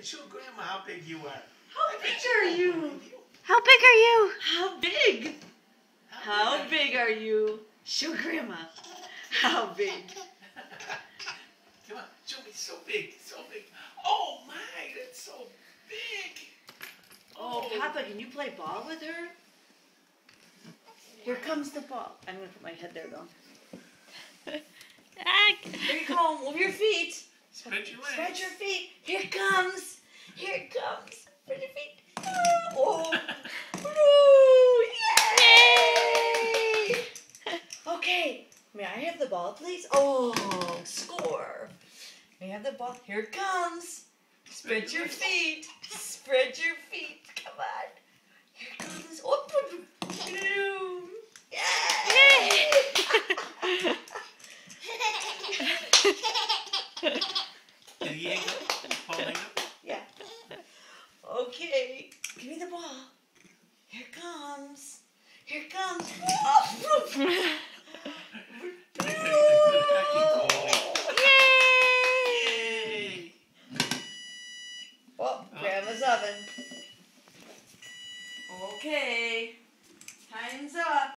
Show Grandma how big you are. How big are you? How big are you? How big? How big are you? Show Grandma. How big? Come on, show me. So big, so big. Oh my, that's so big. Oh, Papa, can you play ball with her? Here comes the ball. I'm going to put my head there, though. Here you go. Move your feet. Spread your legs. Spread your feet. Here it comes. Here it comes. Spread your feet. Oh. Woo. Yay! Okay. May I have the ball, please? Oh, score. May I have the ball? Here it comes. Spread your feet. Spread your feet. Come on. Here it comes. Oh, yay! Diego, holding up. Yeah. Okay. Give me the ball. Here it comes. Here it comes. Yay! Oh, Grandma's oven. Okay. Time's up.